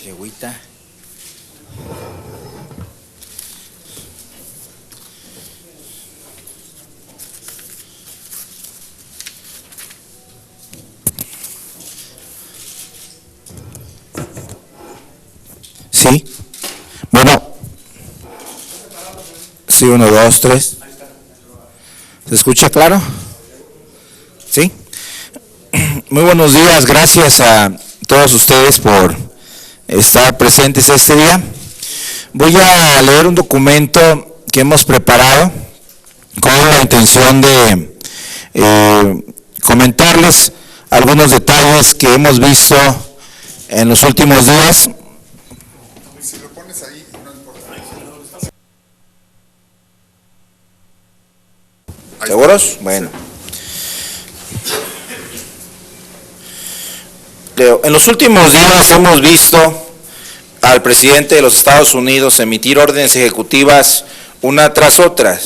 Qué agüita. Sí. Bueno. Sí, 1, 2, 3. ¿Se escucha claro? Sí. Muy buenos días, gracias a todos ustedes por estar presentes este día. Voy a leer un documento que hemos preparado con la intención de comentarles algunos detalles que hemos visto en los últimos días. Si lo pones ahí, no importa. ¿Seguros? Bueno. En los últimos días hemos visto al presidente de los Estados Unidos emitir órdenes ejecutivas una tras otra.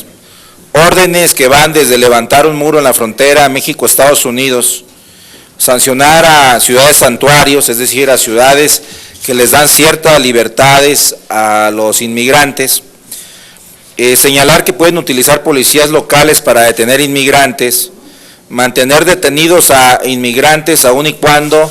Órdenes que van desde levantar un muro en la frontera México-Estados Unidos, sancionar a ciudades santuarios, es decir, a ciudades que les dan ciertas libertades a los inmigrantes, señalar que pueden utilizar policías locales para detener inmigrantes, mantener detenidos a inmigrantes aun y cuando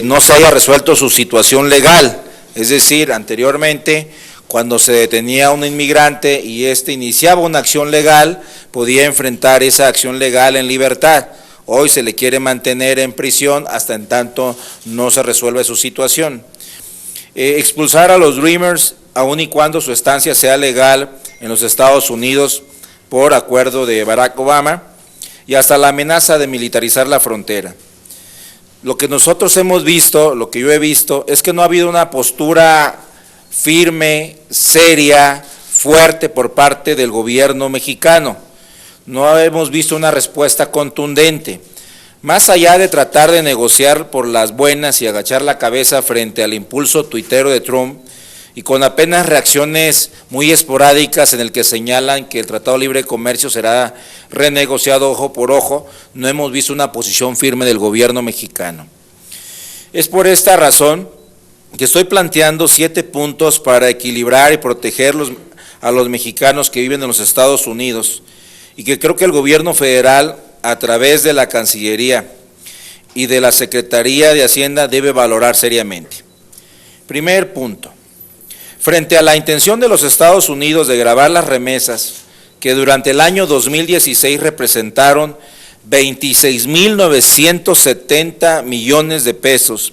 no se haya resuelto su situación legal, es decir, anteriormente cuando se detenía a un inmigrante y éste iniciaba una acción legal, podía enfrentar esa acción legal en libertad. Hoy se le quiere mantener en prisión hasta en tanto no se resuelve su situación. Expulsar a los Dreamers aun y cuando su estancia sea legal en los Estados Unidos por acuerdo de Barack Obama, y hasta la amenaza de militarizar la frontera. Lo que nosotros hemos visto, lo que yo he visto, es que no ha habido una postura firme, seria, fuerte por parte del gobierno mexicano. No hemos visto una respuesta contundente. Más allá de tratar de negociar por las buenas y agachar la cabeza frente al impulso tuitero de Trump, y con apenas reacciones muy esporádicas en el que señalan que el Tratado de Libre Comercio será renegociado ojo por ojo, no hemos visto una posición firme del gobierno mexicano. Es por esta razón que estoy planteando 7 puntos para equilibrar y proteger a los mexicanos que viven en los Estados Unidos, y que creo que el gobierno federal, a través de la Cancillería y de la Secretaría de Hacienda, debe valorar seriamente. Primer punto. Frente a la intención de los Estados Unidos de gravar las remesas, que durante el año 2016 representaron 26.970 millones de pesos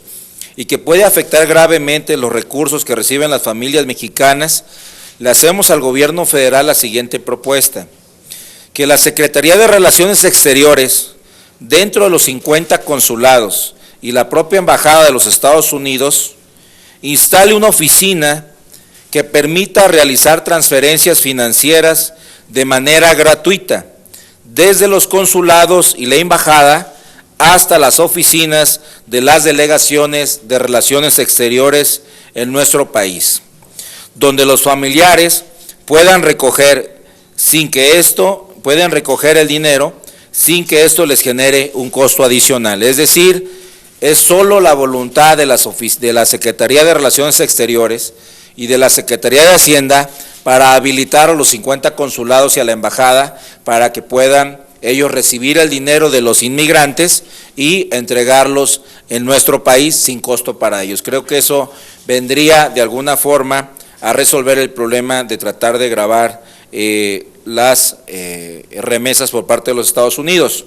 y que puede afectar gravemente los recursos que reciben las familias mexicanas, le hacemos al gobierno federal la siguiente propuesta: que la Secretaría de Relaciones Exteriores, dentro de los 50 consulados y la propia Embajada de los Estados Unidos, instale una oficina que permita realizar transferencias financieras de manera gratuita, desde los consulados y la embajada hasta las oficinas de las delegaciones de relaciones exteriores en nuestro país, donde los familiares puedan recoger el dinero sin que esto les genere un costo adicional. Es decir, es solo la voluntad de la Secretaría de Relaciones Exteriores y de la Secretaría de Hacienda para habilitar a los 50 consulados y a la embajada para que puedan ellos recibir el dinero de los inmigrantes y entregarlos en nuestro país sin costo para ellos. Creo que eso vendría de alguna forma a resolver el problema de tratar de gravar las remesas por parte de los Estados Unidos.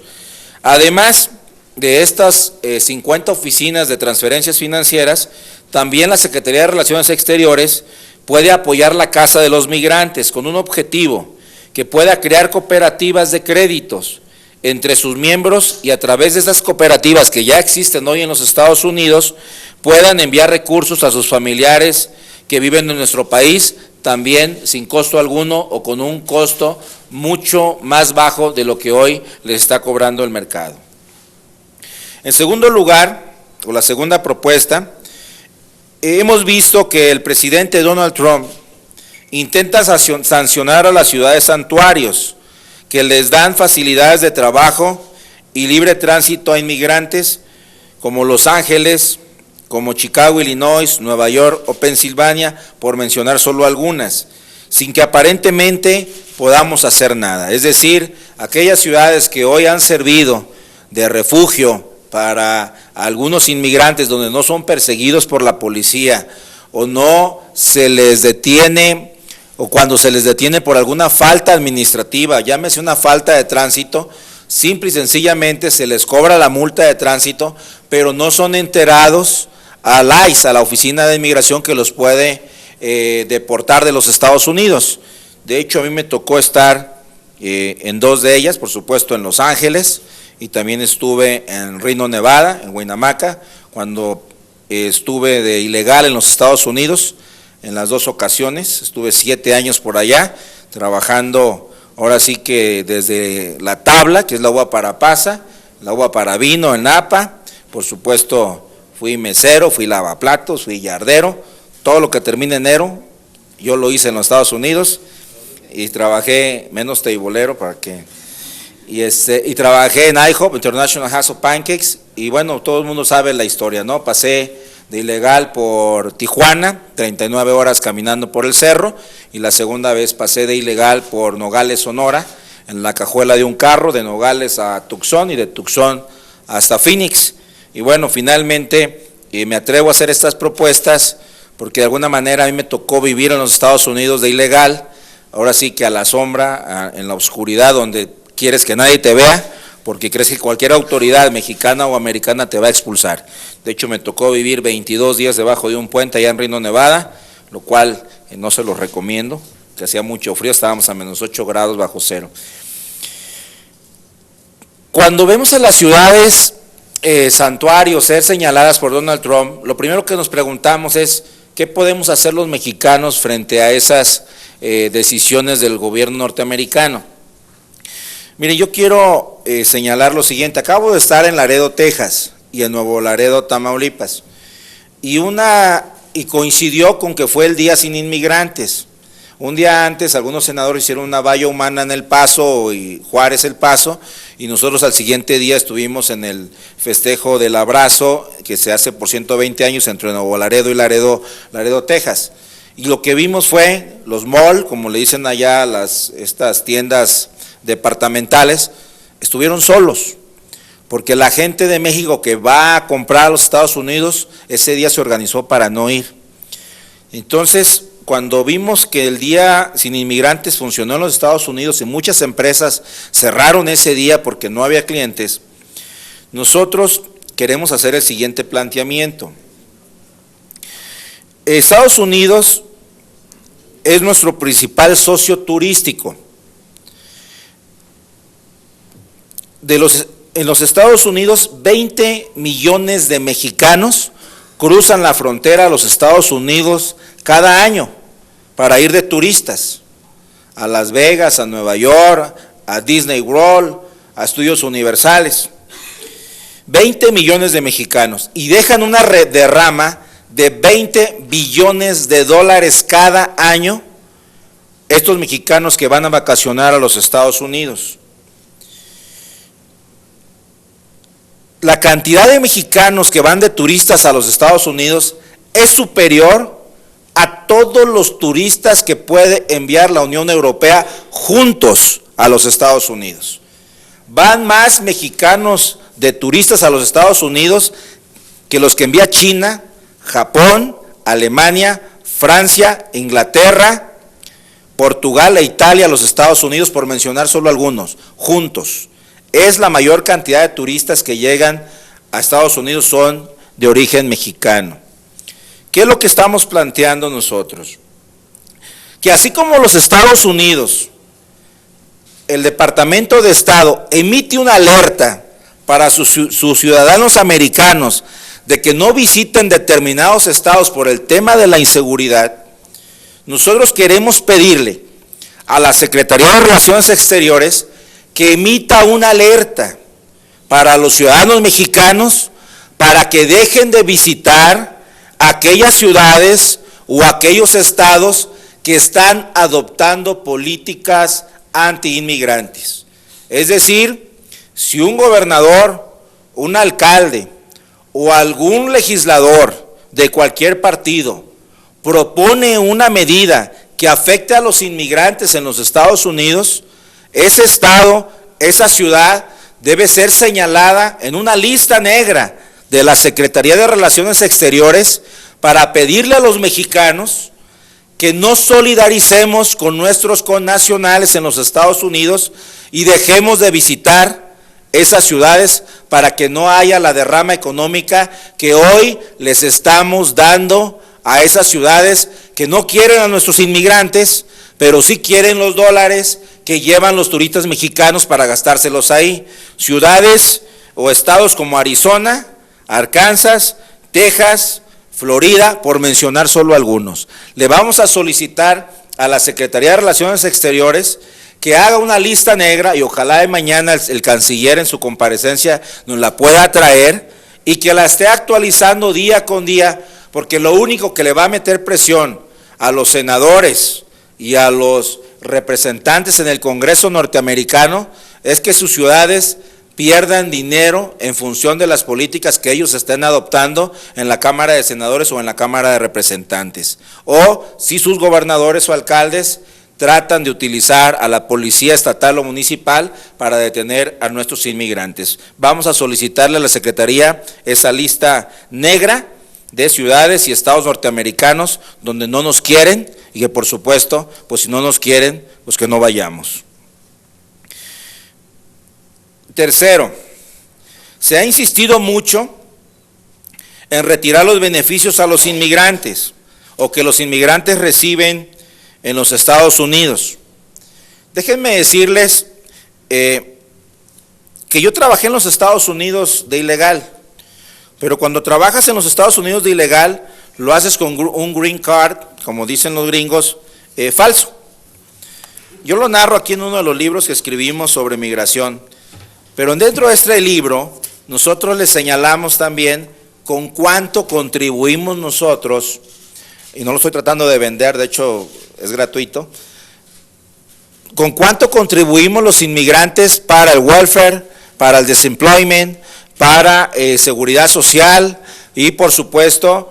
Además de estas 50 oficinas de transferencias financieras, también la Secretaría de Relaciones Exteriores puede apoyar la Casa de los Migrantes con un objetivo: que pueda crear cooperativas de créditos entre sus miembros, y a través de esas cooperativas que ya existen hoy en los Estados Unidos puedan enviar recursos a sus familiares que viven en nuestro país, también sin costo alguno o con un costo mucho más bajo de lo que hoy les está cobrando el mercado. En segundo lugar, o la segunda propuesta, hemos visto que el presidente Donald Trump intenta sancionar a las ciudades santuarios que les dan facilidades de trabajo y libre tránsito a inmigrantes como Los Ángeles, como Chicago, Illinois, Nueva York o Pensilvania, por mencionar solo algunas, sin que aparentemente podamos hacer nada. Es decir, aquellas ciudades que hoy han servido de refugio para algunos inmigrantes donde no son perseguidos por la policía o no se les detiene, o cuando se les detiene por alguna falta administrativa, llámese una falta de tránsito, simple y sencillamente se les cobra la multa de tránsito, pero no son enterados al ICE, a la Oficina de Inmigración, que los puede deportar de los Estados Unidos. De hecho, a mí me tocó estar en dos de ellas, por supuesto en Los Ángeles, y también estuve en Reno, Nevada, en Winnemucca, cuando estuve de ilegal en los Estados Unidos, en las dos ocasiones. Estuve 7 años por allá, trabajando ahora sí que desde la tabla, que es la uva para pasa, la uva para vino en Napa. Por supuesto fui mesero, fui lavaplatos, fui yardero, todo lo que termine en enero, yo lo hice en los Estados Unidos, y trabajé menos teibolero para que, y trabajé en IHOP, International House of Pancakes, y bueno, todo el mundo sabe la historia, ¿no? Pasé de ilegal por Tijuana, 39 horas caminando por el cerro, y la segunda vez pasé de ilegal por Nogales, Sonora, en la cajuela de un carro, de Nogales a Tucson y de Tucson hasta Phoenix. Y bueno, finalmente me atrevo a hacer estas propuestas porque de alguna manera a mí me tocó vivir en los Estados Unidos de ilegal, ahora sí que a la sombra, en la oscuridad, donde quieres que nadie te vea, porque crees que cualquier autoridad mexicana o americana te va a expulsar. De hecho, me tocó vivir 22 días debajo de un puente allá en Reno, Nevada, lo cual no se los recomiendo, que hacía mucho frío, estábamos a menos 8 grados bajo cero. Cuando vemos a las ciudades santuarios ser señaladas por Donald Trump, lo primero que nos preguntamos es, ¿qué podemos hacer los mexicanos frente a esas decisiones del gobierno norteamericano? Mire, yo quiero señalar lo siguiente. Acabo de estar en Laredo, Texas, y en Nuevo Laredo, Tamaulipas, y coincidió con que fue el Día Sin Inmigrantes. Un día antes algunos senadores hicieron una valla humana en El Paso y Juárez El Paso, y nosotros al siguiente día estuvimos en el festejo del abrazo que se hace por 120 años entre Nuevo Laredo y Laredo, Texas. Y lo que vimos fue los malls, como le dicen allá estas tiendas departamentales, estuvieron solos, porque la gente de México que va a comprar a los Estados Unidos, ese día se organizó para no ir. Entonces, cuando vimos que el Día Sin Inmigrantes funcionó en los Estados Unidos y muchas empresas cerraron ese día porque no había clientes, nosotros queremos hacer el siguiente planteamiento. Estados Unidos es nuestro principal socio turístico. En los Estados Unidos, 20 millones de mexicanos cruzan la frontera a los Estados Unidos cada año para ir de turistas a Las Vegas, a Nueva York, a Disney World, a Estudios Universales. 20 millones de mexicanos, y dejan una derrama de 20 billones de dólares cada año estos mexicanos que van a vacacionar a los Estados Unidos. La cantidad de mexicanos que van de turistas a los Estados Unidos es superior a todos los turistas que puede enviar la Unión Europea juntos a los Estados Unidos. Van más mexicanos de turistas a los Estados Unidos que los que envía China, Japón, Alemania, Francia, Inglaterra, Portugal e Italia a los Estados Unidos, por mencionar solo algunos, juntos. Es la mayor cantidad de turistas que llegan a Estados Unidos son de origen mexicano. ¿Qué es lo que estamos planteando nosotros? Que así como los Estados Unidos, el Departamento de Estado emite una alerta para sus ciudadanos americanos de que no visiten determinados estados por el tema de la inseguridad, nosotros queremos pedirle a la Secretaría de Relaciones Exteriores que emita una alerta para los ciudadanos mexicanos para que dejen de visitar aquellas ciudades o aquellos estados que están adoptando políticas antiinmigrantes. Es decir, si un gobernador, un alcalde o algún legislador de cualquier partido propone una medida que afecte a los inmigrantes en los Estados Unidos, ese estado, esa ciudad debe ser señalada en una lista negra de la Secretaría de Relaciones Exteriores para pedirle a los mexicanos que no solidaricemos con nuestros connacionales en los Estados Unidos y dejemos de visitar esas ciudades para que no haya la derrama económica que hoy les estamos dando a esas ciudades que no quieren a nuestros inmigrantes, pero sí quieren los dólares que llevan los turistas mexicanos para gastárselos ahí. Ciudades o estados como Arizona, Arkansas, Texas, Florida, por mencionar solo algunos. Le vamos a solicitar a la Secretaría de Relaciones Exteriores que haga una lista negra y ojalá de mañana el canciller en su comparecencia nos la pueda traer y que la esté actualizando día con día, porque lo único que le va a meter presión a los senadores y a los representantes en el Congreso norteamericano es que sus ciudades pierdan dinero en función de las políticas que ellos estén adoptando en la Cámara de Senadores o en la Cámara de Representantes. O si sus gobernadores o alcaldes tratan de utilizar a la policía estatal o municipal para detener a nuestros inmigrantes. Vamos a solicitarle a la Secretaría esa lista negra de ciudades y estados norteamericanos donde no nos quieren y que por supuesto, pues si no nos quieren, pues que no vayamos. Tercero, se ha insistido mucho en retirar los beneficios a los inmigrantes o que los inmigrantes reciben en los Estados Unidos. Déjenme decirles que yo trabajé en los Estados Unidos de ilegal, pero cuando trabajas en los Estados Unidos de ilegal, lo haces con un green card, como dicen los gringos, falso. Yo lo narro aquí en uno de los libros que escribimos sobre migración. Pero dentro de este libro, nosotros les señalamos también con cuánto contribuimos nosotros, y no lo estoy tratando de vender, de hecho es gratuito, con cuánto contribuimos los inmigrantes para el welfare, para el desemployment, para seguridad social y por supuesto,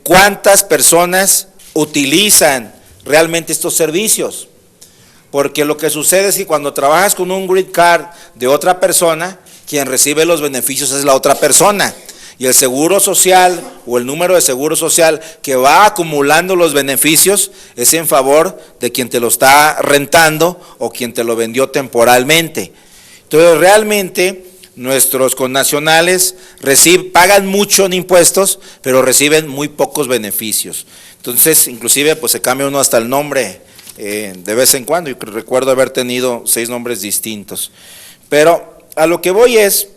cuántas personas utilizan realmente estos servicios. Porque lo que sucede es que cuando trabajas con un green card de otra persona, quien recibe los beneficios es la otra persona. Y el seguro social o el número de seguro social que va acumulando los beneficios es en favor de quien te lo está rentando o quien te lo vendió temporalmente. Entonces realmente nuestros connacionales pagan mucho en impuestos, pero reciben muy pocos beneficios. Entonces inclusive pues se cambia uno hasta el nombre de vez en cuando, yo recuerdo haber tenido 6 nombres distintos. Pero a lo que voy es,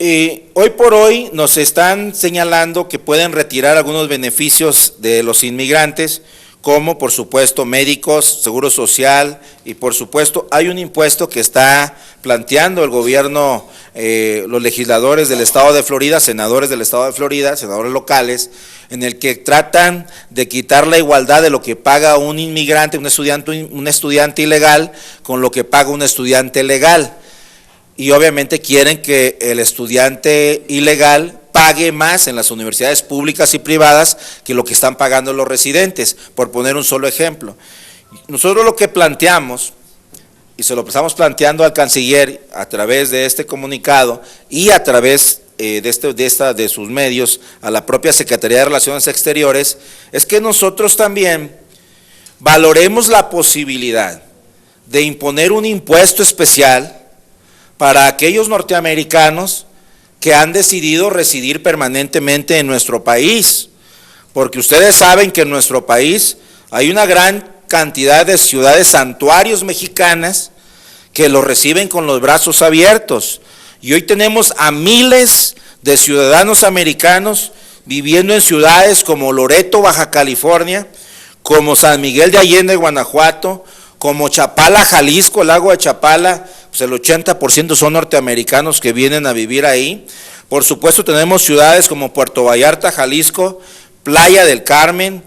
hoy por hoy nos están señalando que pueden retirar algunos beneficios de los inmigrantes, como por supuesto médicos, seguro social y por supuesto hay un impuesto que está planteando el gobierno, los legisladores del estado de Florida, senadores del estado de Florida, senadores locales, en el que tratan de quitar la igualdad de lo que paga un inmigrante, un estudiante ilegal, con lo que paga un estudiante legal. Y obviamente quieren que el estudiante ilegal pague más en las universidades públicas y privadas que lo que están pagando los residentes, por poner un solo ejemplo. Nosotros lo que planteamos, y se lo estamos planteando al canciller a través de este comunicado y a través de sus medios a la propia Secretaría de Relaciones Exteriores, es que nosotros también valoremos la posibilidad de imponer un impuesto especial para aquellos norteamericanos que han decidido residir permanentemente en nuestro país, porque ustedes saben que en nuestro país hay una gran cantidad de ciudades santuarios mexicanas que los reciben con los brazos abiertos. Y hoy tenemos a miles de ciudadanos americanos viviendo en ciudades como Loreto, Baja California, como San Miguel de Allende, Guanajuato, como Chapala, Jalisco, el lago de Chapala, pues el 80% son norteamericanos que vienen a vivir ahí. Por supuesto tenemos ciudades como Puerto Vallarta, Jalisco, Playa del Carmen,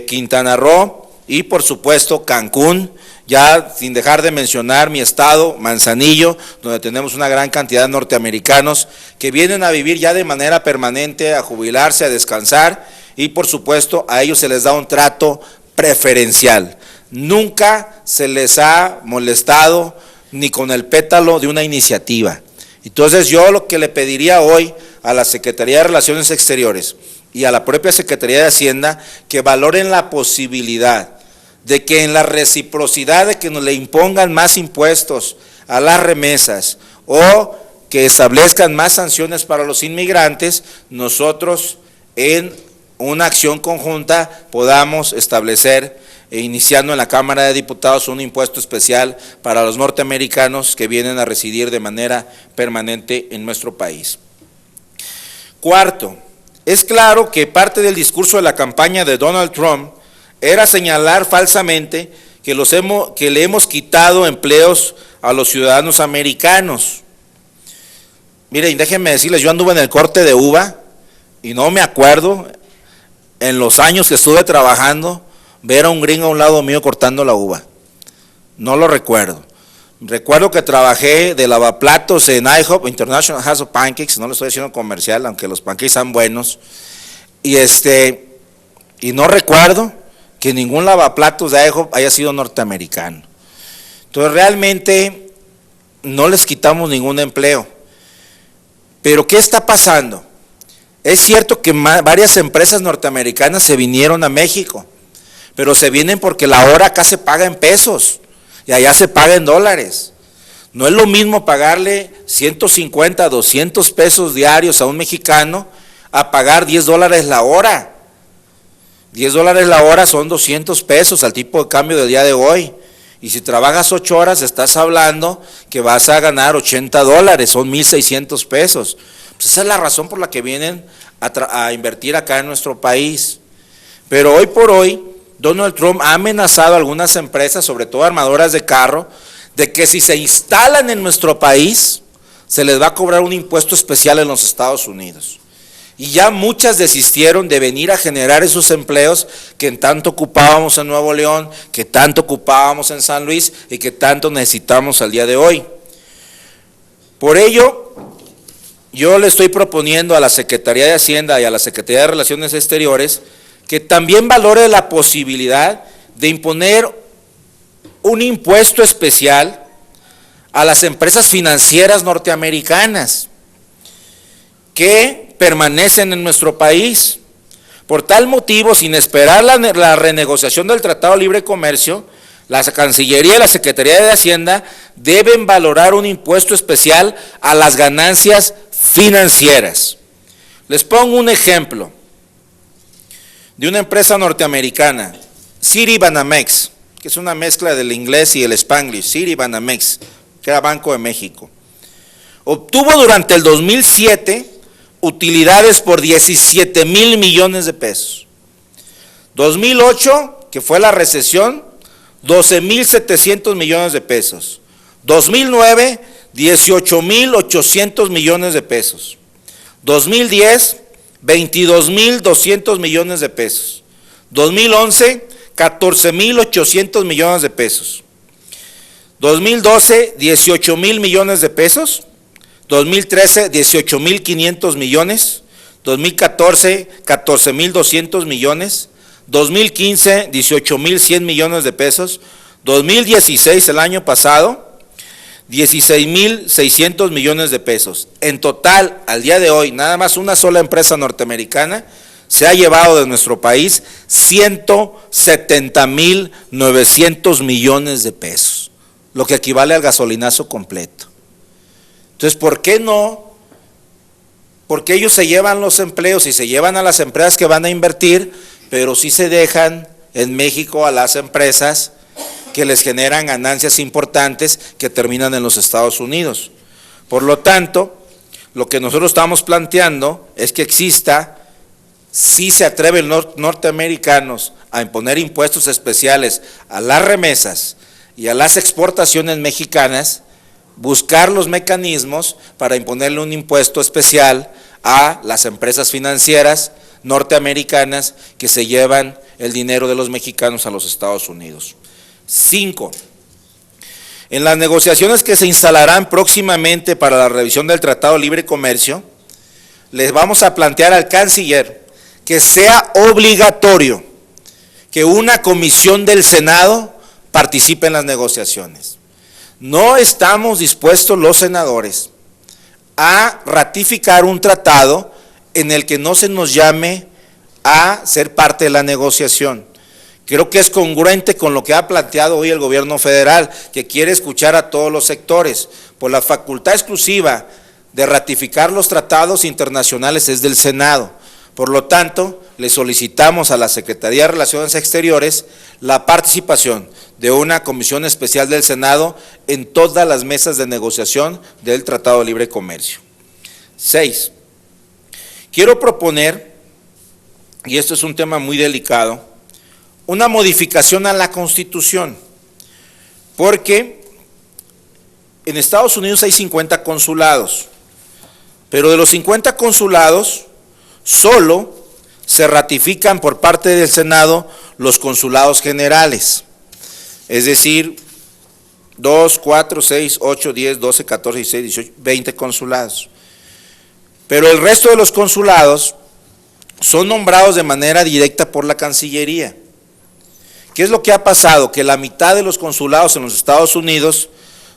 Quintana Roo y por supuesto Cancún ya sin dejar de mencionar mi estado, Manzanillo, donde tenemos una gran cantidad de norteamericanos que vienen a vivir ya de manera permanente, a jubilarse, a descansar, y por supuesto a ellos se les da un trato preferencial. Nunca se les ha molestado ni con el pétalo de una iniciativa. Entonces yo lo que le pediría hoy a la Secretaría de Relaciones Exteriores y a la propia Secretaría de Hacienda que valoren la posibilidad de que en la reciprocidad de que nos le impongan más impuestos a las remesas o que establezcan más sanciones para los inmigrantes, nosotros en una acción conjunta podamos establecer, iniciando en la Cámara de Diputados, un impuesto especial para los norteamericanos que vienen a residir de manera permanente en nuestro país. Cuarto, es claro que parte del discurso de la campaña de Donald Trump era señalar falsamente que le hemos quitado empleos a los ciudadanos americanos. Miren, déjenme decirles, yo anduve en el corte de uva y no me acuerdo, en los años que estuve trabajando, ver a un gringo a un lado mío cortando la uva. No lo recuerdo. Recuerdo que trabajé de lavaplatos en IHOP, International House of Pancakes, no lo estoy haciendo comercial, aunque los pancakes son buenos, y no recuerdo que ningún lavaplatos de IHOP haya sido norteamericano. Entonces realmente no les quitamos ningún empleo. Pero ¿qué está pasando? Es cierto que varias empresas norteamericanas se vinieron a México, pero se vienen porque la hora acá se paga en pesos y allá se paga en dólares. No es lo mismo pagarle 150, 200 pesos diarios a un mexicano a pagar $10 la hora. $10 la hora son 200 pesos al tipo de cambio del día de hoy. Y si trabajas 8 horas estás hablando que vas a ganar $80, son 1,600 pesos. Pues esa es la razón por la que vienen a invertir acá en nuestro país. Pero hoy por hoy, Donald Trump ha amenazado a algunas empresas, sobre todo armadoras de carro, de que si se instalan en nuestro país, se les va a cobrar un impuesto especial en los Estados Unidos. Y ya muchas desistieron de venir a generar esos empleos que tanto ocupábamos en Nuevo León, que tanto ocupábamos en San Luis y que tanto necesitamos al día de hoy. Por ello, yo le estoy proponiendo a la Secretaría de Hacienda y a la Secretaría de Relaciones Exteriores que también valore la posibilidad de imponer un impuesto especial a las empresas financieras norteamericanas que permanecen en nuestro país. Por tal motivo, sin esperar la renegociación del Tratado de Libre Comercio, la Cancillería y la Secretaría de Hacienda deben valorar un impuesto especial a las ganancias financieras. Les pongo un ejemplo de una empresa norteamericana, Citibanamex, que es una mezcla del inglés y el spanglish, Citibanamex, que era Banco de México. Obtuvo durante el 2007 utilidades por 17,000 millones de pesos. 2008, que fue la recesión, 12,700 millones de pesos. 2009, 18,800 millones de pesos. 2010, 22,200 millones de pesos. 2011, 14,800 millones de pesos. 2012, 18,000 millones de pesos. 2013, 18,500 millones. 2014, 14,200 millones. 2015, 18,100 millones de pesos. 2016, el año pasado, 16,600 millones de pesos. En total, al día de hoy, nada más una sola empresa norteamericana se ha llevado de nuestro país 170,900 millones de pesos, lo que equivale al gasolinazo completo. Entonces, ¿por qué no? Porque ellos se llevan los empleos y se llevan a las empresas que van a invertir, pero sí se dejan en México a las empresas que les generan ganancias importantes que terminan en los Estados Unidos. Por lo tanto, lo que nosotros estamos planteando es que exista, si se atreven los norteamericanos a imponer impuestos especiales a las remesas y a las exportaciones mexicanas, buscar los mecanismos para imponerle un impuesto especial a las empresas financieras norteamericanas que se llevan el dinero de los mexicanos a los Estados Unidos. 5, En las negociaciones que se instalarán próximamente para la revisión del Tratado de Libre Comercio, les vamos a plantear al canciller que sea obligatorio que una comisión del Senado participe en las negociaciones. No estamos dispuestos los senadores a ratificar un tratado en el que no se nos llame a ser parte de la negociación. Creo que es congruente con lo que ha planteado hoy el gobierno federal, que quiere escuchar a todos los sectores, pues la facultad exclusiva de ratificar los tratados internacionales es del Senado. Por lo tanto, le solicitamos a la Secretaría de Relaciones Exteriores la participación de una comisión especial del Senado en todas las mesas de negociación del Tratado de Libre Comercio. 6. Quiero proponer, y esto es un tema muy delicado, una modificación a la Constitución, porque en Estados Unidos hay 50 consulados, pero de los 50 consulados, solo se ratifican por parte del Senado los consulados generales, es decir, 2, 4, 6, 8, 10, 12, 14, 16, 18, 20 consulados. Pero el resto de los consulados son nombrados de manera directa por la Cancillería. ¿Qué es lo que ha pasado? Que la mitad de los consulados en los Estados Unidos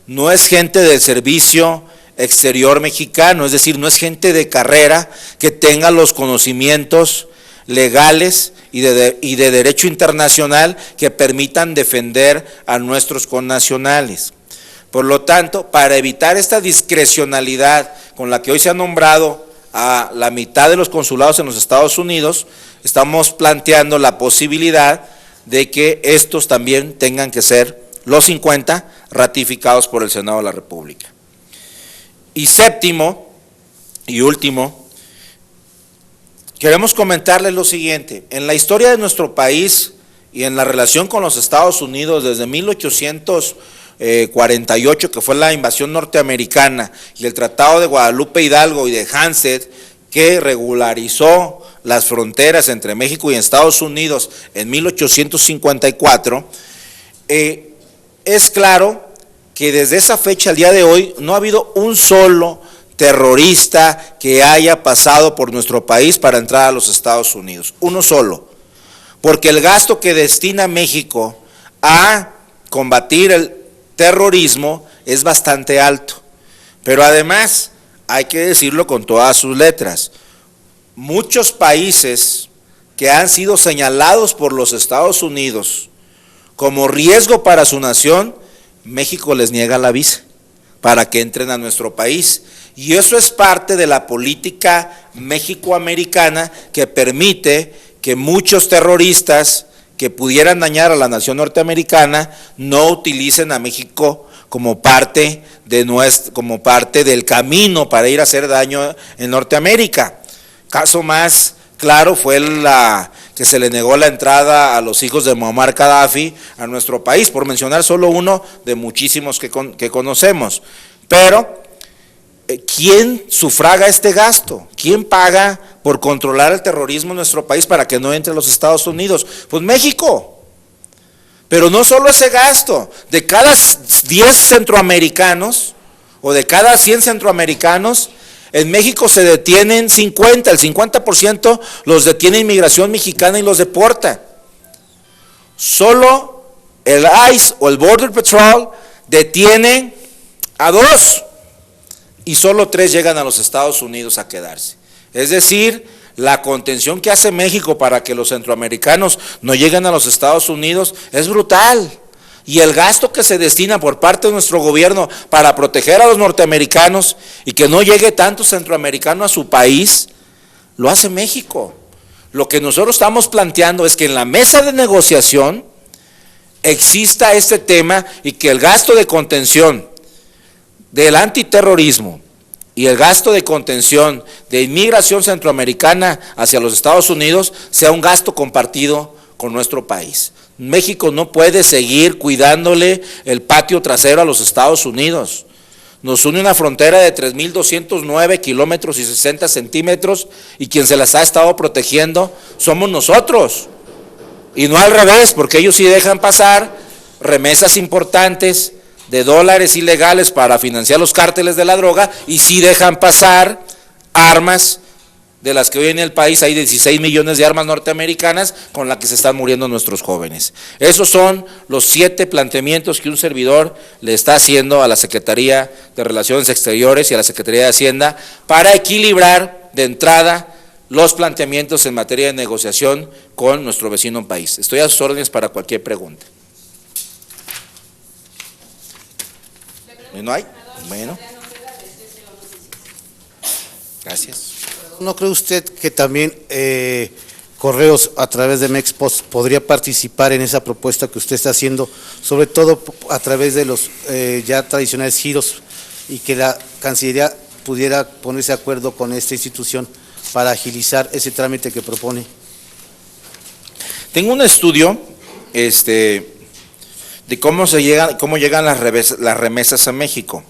no es gente del servicio exterior mexicano, es decir, no es gente de carrera que tenga los conocimientos legales y de derecho internacional que permitan defender a nuestros connacionales. Por lo tanto, para evitar esta discrecionalidad con la que hoy se ha nombrado a la mitad de los consulados en los Estados Unidos, estamos planteando la posibilidad de que estos también tengan que ser los 50 ratificados por el Senado de la República. Y séptimo y último, queremos comentarles lo siguiente: en la historia de nuestro país y en la relación con los Estados Unidos desde 1848, que fue la invasión norteamericana, y el Tratado de Guadalupe Hidalgo y de Hampstead, que regularizó las fronteras entre México y Estados Unidos en 1854, es claro que desde esa fecha al día de hoy no ha habido un solo terrorista que haya pasado por nuestro país para entrar a los Estados Unidos, uno solo, porque el gasto que destina México a combatir el terrorismo es bastante alto, pero además hay que decirlo con todas sus letras, muchos países que han sido señalados por los Estados Unidos como riesgo para su nación, México les niega la visa para que entren a nuestro país, y eso es parte de la política mexicoamericana que permite que muchos terroristas que pudieran dañar a la nación norteamericana no utilicen a México como parte del camino para ir a hacer daño en Norteamérica. Caso más claro fue que se le negó la entrada a los hijos de Muammar Gaddafi a nuestro país, por mencionar solo uno de muchísimos que conocemos. Pero, ¿quién sufraga este gasto? ¿Quién paga por controlar el terrorismo en nuestro país para que no entre a los Estados Unidos? Pues México. Pero no solo ese gasto, de cada 10 centroamericanos o de cada 100 centroamericanos, en México se detienen 50, el 50% los detiene inmigración mexicana y los deporta. Solo el ICE o el Border Patrol detiene a 2 y solo 3 llegan a los Estados Unidos a quedarse. Es decir, la contención que hace México para que los centroamericanos no lleguen a los Estados Unidos es brutal. Y el gasto que se destina por parte de nuestro gobierno para proteger a los norteamericanos y que no llegue tanto centroamericano a su país, lo hace México. Lo que nosotros estamos planteando es que en la mesa de negociación exista este tema y que el gasto de contención del antiterrorismo y el gasto de contención de inmigración centroamericana hacia los Estados Unidos sea un gasto compartido con nuestro país. México no puede seguir cuidándole el patio trasero a los Estados Unidos. Nos une una frontera de 3.209 kilómetros y 60 centímetros y quien se las ha estado protegiendo somos nosotros. Y no al revés, porque ellos sí dejan pasar remesas importantes de dólares ilegales para financiar los cárteles de la droga y sí dejan pasar armas de las que hoy en el país hay 16 millones de armas norteamericanas con las que se están muriendo nuestros jóvenes. Esos son los 7 planteamientos que un servidor le está haciendo a la Secretaría de Relaciones Exteriores y a la Secretaría de Hacienda para equilibrar de entrada los planteamientos en materia de negociación con nuestro vecino país. Estoy a sus órdenes para cualquier pregunta. ¿No hay? Bueno. Gracias. ¿No cree usted que también Correos a través de Mexpost podría participar en esa propuesta que usted está haciendo, sobre todo a través de los ya tradicionales giros, y que la Cancillería pudiera ponerse de acuerdo con esta institución para agilizar ese trámite que propone? Tengo un estudio de cómo llegan las remesas a México.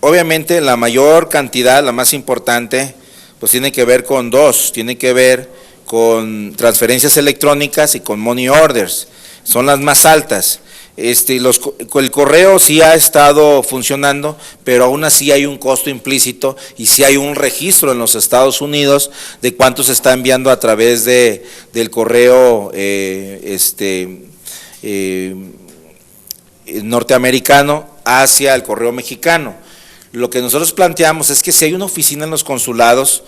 Obviamente la mayor cantidad, la más importante, pues tiene que ver con tiene que ver con transferencias electrónicas y con money orders, son las más altas. El correo sí ha estado funcionando, pero aún así hay un costo implícito y sí hay un registro en los Estados Unidos de cuánto se está enviando a través del correo norteamericano hacia el correo mexicano. Lo que nosotros planteamos es que si hay una oficina en los consulados,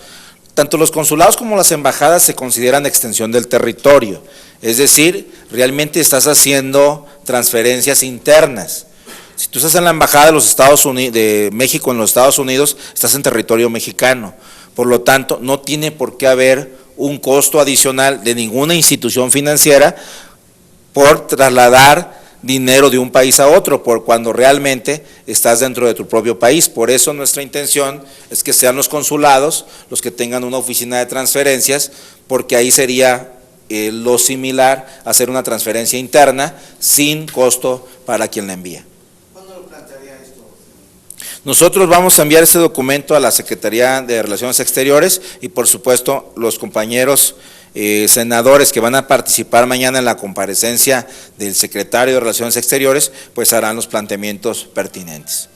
tanto los consulados como las embajadas se consideran extensión del territorio, es decir, realmente estás haciendo transferencias internas. Si tú estás en la embajada de los Estados Unidos, de México en los Estados Unidos, estás en territorio mexicano, por lo tanto no tiene por qué haber un costo adicional de ninguna institución financiera por trasladar dinero de un país a otro, por cuando realmente estás dentro de tu propio país. Por eso nuestra intención es que sean los consulados los que tengan una oficina de transferencias, porque ahí sería lo similar a hacer una transferencia interna sin costo para quien la envía. ¿Cuándo lo plantearía esto? Nosotros vamos a enviar ese documento a la Secretaría de Relaciones Exteriores y por supuesto los compañeros senadores que van a participar mañana en la comparecencia del secretario de Relaciones Exteriores, pues harán los planteamientos pertinentes.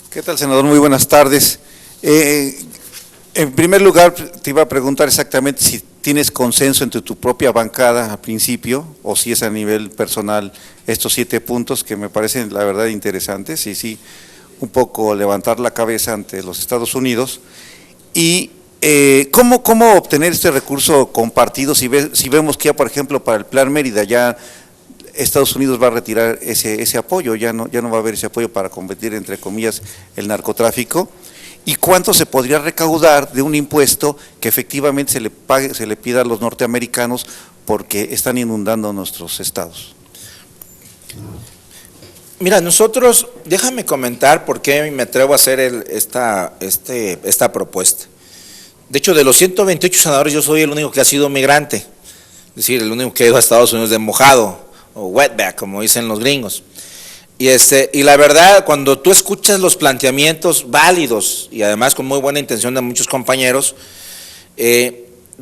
¿Qué tal, senador? Muy buenas tardes. En primer lugar, te iba a preguntar exactamente si tienes consenso entre tu propia bancada al principio, o si es a nivel personal estos 7 puntos que me parecen la verdad interesantes, y sí, un poco levantar la cabeza ante los Estados Unidos. Y ¿cómo obtener este recurso compartido si vemos que ya, por ejemplo, para el Plan Mérida ya Estados Unidos va a retirar ese apoyo, ya no va a haber ese apoyo para combatir, entre comillas, el narcotráfico? ¿Y cuánto se podría recaudar de un impuesto que efectivamente se le pida a los norteamericanos porque están inundando nuestros estados? Mira, nosotros, déjame comentar por qué me atrevo a hacer esta propuesta. De hecho, de los 128 senadores, yo soy el único que ha sido migrante, es decir, el único que ha ido a Estados Unidos de mojado, o wetback, como dicen los gringos. Y la verdad, cuando tú escuchas los planteamientos válidos, y además con muy buena intención de muchos compañeros,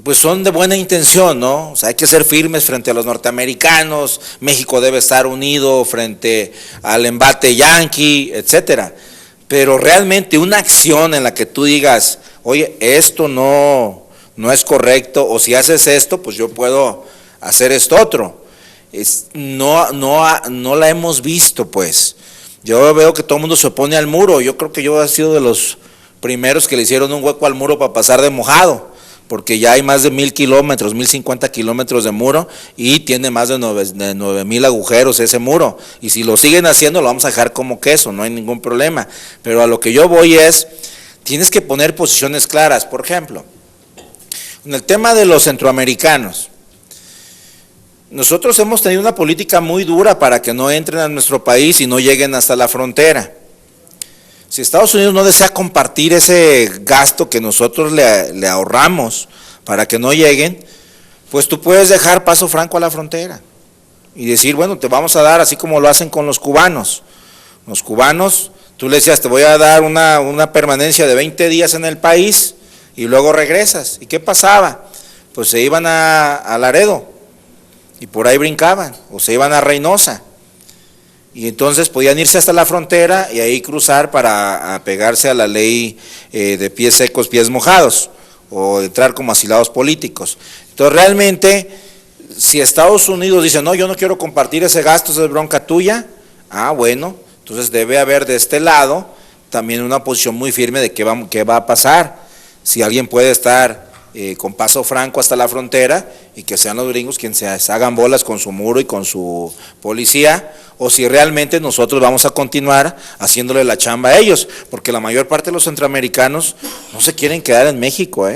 pues son de buena intención, ¿no? O sea, hay que ser firmes frente a los norteamericanos, México debe estar unido frente al embate yanqui, etcétera. Pero realmente una acción en la que tú digas, oye, esto no es correcto, o si haces esto, pues yo puedo hacer esto otro. No la hemos visto, pues. Yo veo que todo el mundo se opone al muro. Yo creo que yo he sido de los primeros que le hicieron un hueco al muro para pasar de mojado, porque ya hay más de 1,000 kilómetros, 1,050 kilómetros de muro y tiene más de 9,000 agujeros ese muro. Y si lo siguen haciendo, lo vamos a dejar como queso, no hay ningún problema. Pero a lo que yo voy es, tienes que poner posiciones claras. Por ejemplo, en el tema de los centroamericanos, nosotros hemos tenido una política muy dura para que no entren a nuestro país y no lleguen hasta la frontera. Si Estados Unidos no desea compartir ese gasto que nosotros le ahorramos para que no lleguen, pues tú puedes dejar paso franco a la frontera y decir, bueno, te vamos a dar, así como lo hacen con los cubanos. Los cubanos, tú le decías, te voy a dar una permanencia de 20 días en el país y luego regresas. ¿Y qué pasaba? Pues se iban a Laredo. y por ahí brincaban, o se iban a Reynosa. Y entonces podían irse hasta la frontera y ahí cruzar para apegarse a la ley de pies secos, pies mojados, o entrar como asilados políticos. Entonces realmente, si Estados Unidos dice, no, yo no quiero compartir ese gasto, esa es bronca tuya, bueno, entonces debe haber de este lado también una posición muy firme de qué va a pasar. Si alguien puede estar con paso franco hasta la frontera y que sean los gringos quienes se hagan bolas con su muro y con su policía, o si realmente nosotros vamos a continuar haciéndole la chamba a ellos, porque la mayor parte de los centroamericanos no se quieren quedar en México,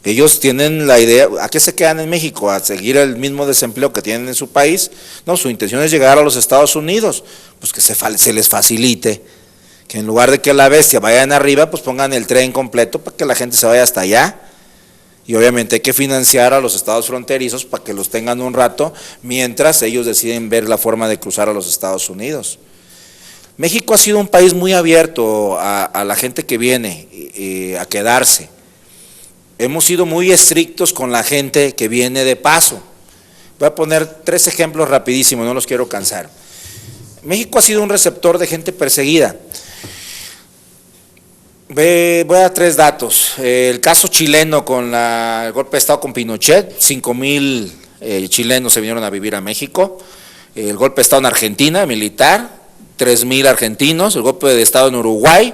Ellos tienen la idea, ¿a qué se quedan en México? ¿A seguir el mismo desempleo que tienen en su país? No, su intención es llegar a los Estados Unidos, pues que se les facilite, que en lugar de que la bestia vayan arriba, pues pongan el tren completo para que la gente se vaya hasta allá. Y obviamente hay que financiar a los estados fronterizos para que los tengan un rato, mientras ellos deciden ver la forma de cruzar a los Estados Unidos. México ha sido un país muy abierto a la gente que viene a quedarse. Hemos sido muy estrictos con la gente que viene de paso. Voy a poner 3 ejemplos rapidísimos, no los quiero cansar. México ha sido un receptor de gente perseguida. Voy a dar 3 datos. El caso chileno con el golpe de Estado con Pinochet, 5,000 chilenos se vinieron a vivir a México. El golpe de Estado en Argentina, militar, 3,000 argentinos. El golpe de Estado en Uruguay.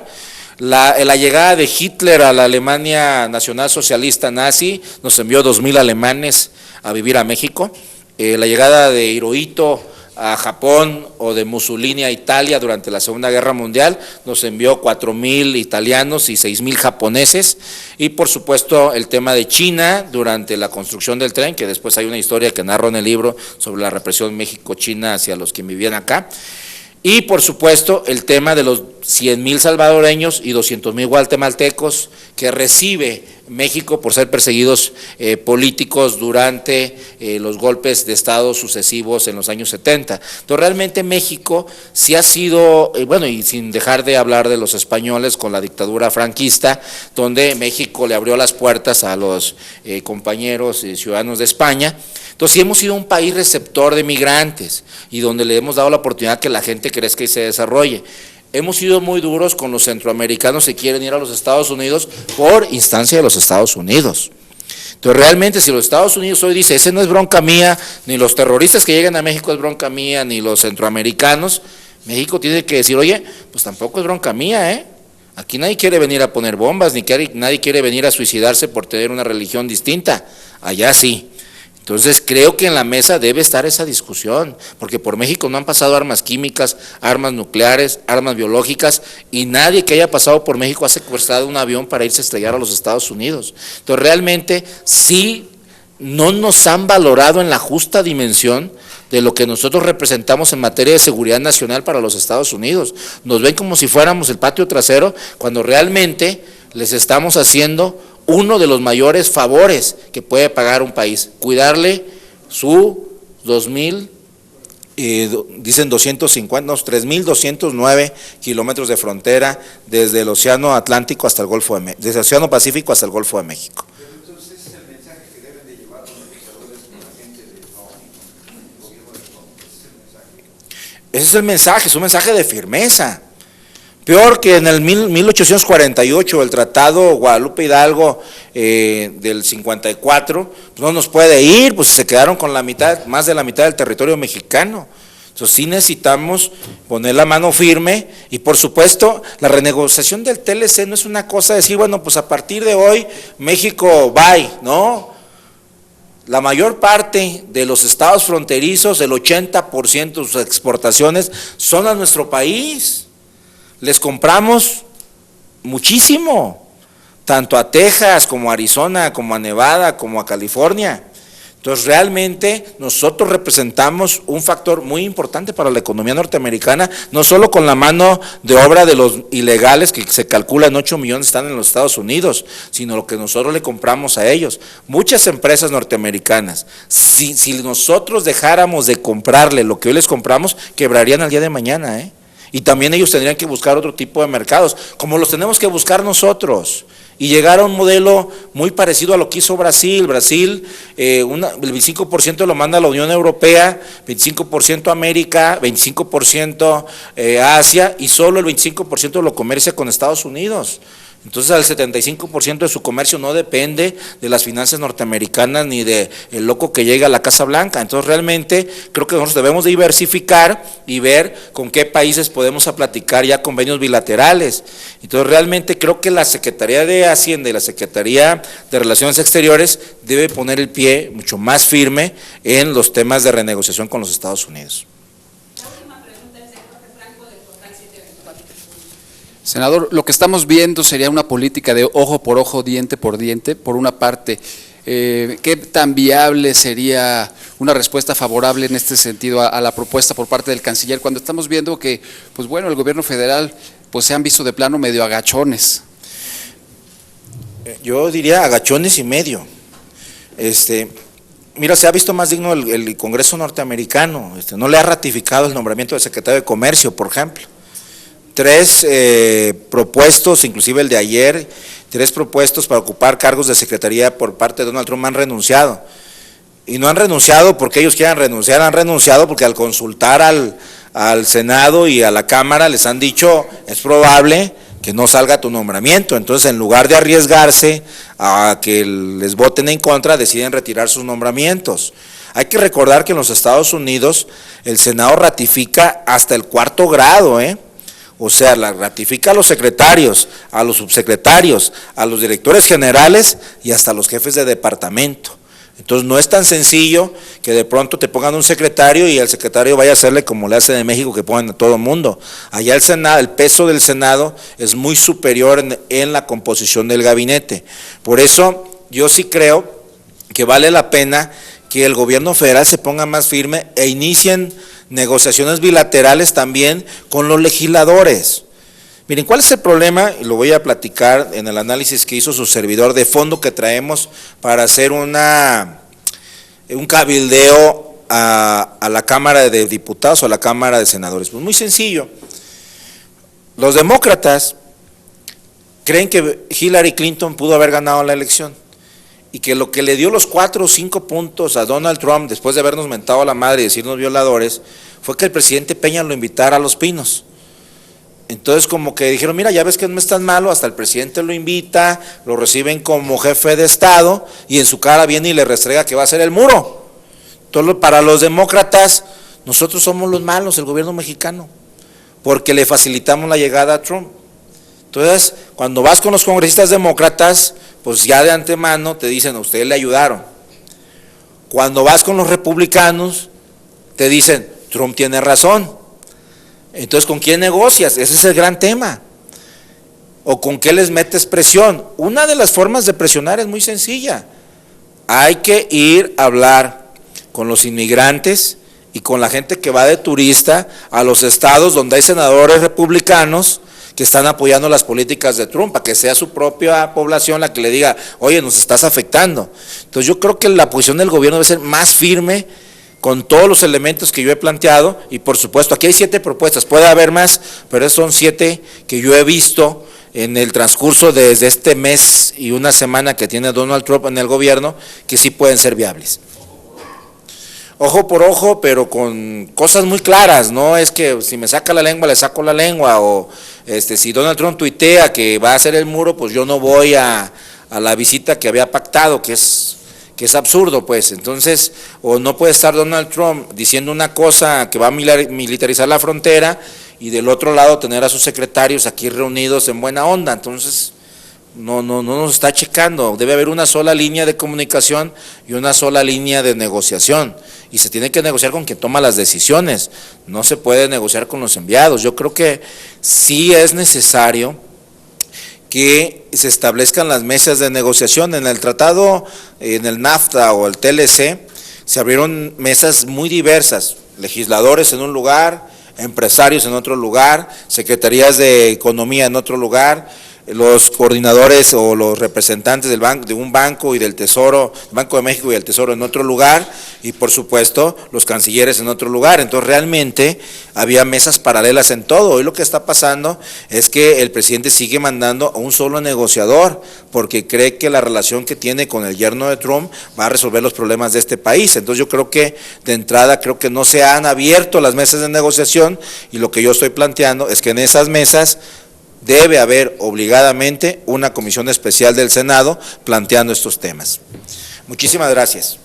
La llegada de Hitler a la Alemania nacionalsocialista nazi nos envió 2,000 alemanes a vivir a México. La llegada de Hirohito a Japón o de Mussolini a Italia durante la Segunda Guerra Mundial nos envió 4,000 italianos y 6,000 japoneses. Y por supuesto el tema de China durante la construcción del tren, que después hay una historia que narro en el libro sobre la represión México-China hacia los que vivían acá. Y por supuesto el tema de los 100,000 salvadoreños y 200,000 guatemaltecos que recibe México por ser perseguidos políticos durante los golpes de Estado sucesivos en los años 70. Entonces realmente México sí ha sido, bueno, y sin dejar de hablar de los españoles con la dictadura franquista, donde México le abrió las puertas a los compañeros y ciudadanos de España. Entonces sí hemos sido un país receptor de migrantes y donde le hemos dado la oportunidad que la gente crezca y se desarrolle. Hemos sido muy duros con los centroamericanos que quieren ir a los Estados Unidos por instancia de los Estados Unidos. Entonces realmente si los Estados Unidos hoy dice, ese no es bronca mía, ni los terroristas que llegan a México es bronca mía, ni los centroamericanos, México tiene que decir, oye, pues tampoco es bronca mía, Aquí nadie quiere venir a poner bombas, ni nadie quiere venir a suicidarse por tener una religión distinta, allá sí. Entonces creo que en la mesa debe estar esa discusión, porque por México no han pasado armas químicas, armas nucleares, armas biológicas, y nadie que haya pasado por México ha secuestrado un avión para irse a estrellar a los Estados Unidos. Entonces realmente sí no nos han valorado en la justa dimensión de lo que nosotros representamos en materia de seguridad nacional para los Estados Unidos. Nos ven como si fuéramos el patio trasero, cuando realmente les estamos haciendo uno de los mayores favores que puede pagar un país, cuidarle su 2,000, dicen 250, 3,209 kilómetros de frontera desde el Océano Atlántico hasta el Golfo desde el Océano Pacífico hasta el Golfo de México. Entonces ese es el mensaje que deben de llevar los legisladores con la gente de el gobierno de Trump. Ese es el mensaje, es un mensaje de firmeza. Peor que en el 1848, el Tratado Guadalupe Hidalgo del 54, pues no nos puede ir, pues se quedaron con la mitad, más de la mitad del territorio mexicano. Entonces sí necesitamos poner la mano firme y por supuesto la renegociación del TLC no es una cosa de decir, bueno, pues a partir de hoy México bye, ¿no? La mayor parte de los estados fronterizos, el 80% de sus exportaciones son a nuestro país. Les compramos muchísimo, tanto a Texas como a Arizona, como a Nevada, como a California. Entonces realmente nosotros representamos un factor muy importante para la economía norteamericana, no solo con la mano de obra de los ilegales, que se calcula en 8 millones están en los Estados Unidos, sino lo que nosotros le compramos a ellos. Muchas empresas norteamericanas, si nosotros dejáramos de comprarle lo que hoy les compramos, quebrarían al día de mañana, Y también ellos tendrían que buscar otro tipo de mercados, como los tenemos que buscar nosotros. y llegar a un modelo muy parecido a lo que hizo Brasil. Brasil, el 25% lo manda a la Unión Europea, 25% a América, 25% a Asia, y solo el 25% lo comercia con Estados Unidos. Entonces, el 75% de su comercio no depende de las finanzas norteamericanas ni de el loco que llega a la Casa Blanca. Entonces, realmente creo que nosotros debemos diversificar y ver con qué países podemos platicar ya convenios bilaterales. Entonces, realmente creo que la Secretaría de Hacienda y la Secretaría de Relaciones Exteriores debe poner el pie mucho más firme en los temas de renegociación con los Estados Unidos. Senador, lo que estamos viendo sería una política de ojo por ojo, diente por diente, por una parte. ¿Qué tan viable sería una respuesta favorable en este sentido a la propuesta por parte del canciller, cuando estamos viendo que, pues bueno, el gobierno federal pues se han visto de plano medio agachones? Yo diría agachones y medio. Mira, se ha visto más digno el Congreso norteamericano, no le ha ratificado el nombramiento del secretario de Comercio, por ejemplo. 3 propuestos, inclusive el de ayer, 3 propuestos para ocupar cargos de secretaría por parte de Donald Trump han renunciado. Y no han renunciado porque ellos quieran renunciar, han renunciado porque al consultar al Senado y a la Cámara les han dicho, es probable que no salga tu nombramiento. Entonces, en lugar de arriesgarse a que les voten en contra, deciden retirar sus nombramientos. Hay que recordar que en los Estados Unidos el Senado ratifica hasta el 4º grado, O sea, la ratifica a los secretarios, a los subsecretarios, a los directores generales y hasta a los jefes de departamento. Entonces no es tan sencillo que de pronto te pongan un secretario y el secretario vaya a hacerle como le hacen en México, que ponen a todo el mundo. Allá el Senado, el peso del Senado es muy superior en la composición del gabinete. Por eso yo sí creo que vale la pena que el gobierno federal se ponga más firme e inicien negociaciones bilaterales también con los legisladores. Miren, ¿cuál es el problema? Y lo voy a platicar en el análisis que hizo su servidor de fondo que traemos para hacer un cabildeo a la Cámara de Diputados o a la Cámara de Senadores. Pues muy sencillo. Los demócratas creen que Hillary Clinton pudo haber ganado la elección y que lo que le dio los 4 o 5 puntos a Donald Trump después de habernos mentado a la madre y decirnos violadores fue que el presidente Peña lo invitara a Los Pinos. Entonces como que dijeron, mira, ya ves que no es tan malo, hasta el presidente lo invita, lo reciben como jefe de Estado y en su cara viene y le restrega que va a ser el muro. Entonces para los demócratas, nosotros somos los malos, el gobierno mexicano, porque le facilitamos la llegada a Trump. Entonces, cuando vas con los congresistas demócratas, pues ya de antemano te dicen, a ustedes le ayudaron. Cuando vas con los republicanos, te dicen, Trump tiene razón. Entonces, ¿con quién negocias? Ese es el gran tema. ¿O con qué les metes presión? Una de las formas de presionar es muy sencilla. Hay que ir a hablar con los inmigrantes y con la gente que va de turista a los estados donde hay senadores republicanos que están apoyando las políticas de Trump, para que sea su propia población la que le diga, oye, nos estás afectando. Entonces yo creo que la posición del gobierno debe ser más firme con todos los elementos que yo he planteado, y por supuesto, aquí hay 7 propuestas, puede haber más, pero son 7 que yo he visto en el transcurso desde este mes y una semana que tiene Donald Trump en el gobierno, que sí pueden ser viables. Ojo por ojo, pero con cosas muy claras, no es que si me saca la lengua, le saco la lengua, o si Donald Trump tuitea que va a hacer el muro, pues yo no voy a la visita que había pactado, que es absurdo, pues. Entonces, o no puede estar Donald Trump diciendo una cosa que va a militarizar la frontera y del otro lado tener a sus secretarios aquí reunidos en buena onda. Entonces, no nos está checando. Debe haber una sola línea de comunicación y una sola línea de negociación, y se tiene que negociar con quien toma las decisiones, no se puede negociar con los enviados. Yo creo que sí es necesario que se establezcan las mesas de negociación. En el tratado, en el NAFTA o el TLC, se abrieron mesas muy diversas, legisladores en un lugar, empresarios en otro lugar, secretarías de economía en otro lugar, los coordinadores o los representantes del banco, de un banco y del Tesoro, Banco de México y del Tesoro en otro lugar, y por supuesto los cancilleres en otro lugar. Entonces realmente había mesas paralelas en todo. Hoy lo que está pasando es que el presidente sigue mandando a un solo negociador, porque cree que la relación que tiene con el yerno de Trump va a resolver los problemas de este país. Entonces yo creo que de entrada creo que no se han abierto las mesas de negociación, y lo que yo estoy planteando es que en esas mesas debe haber obligadamente una comisión especial del Senado planteando estos temas. Muchísimas gracias.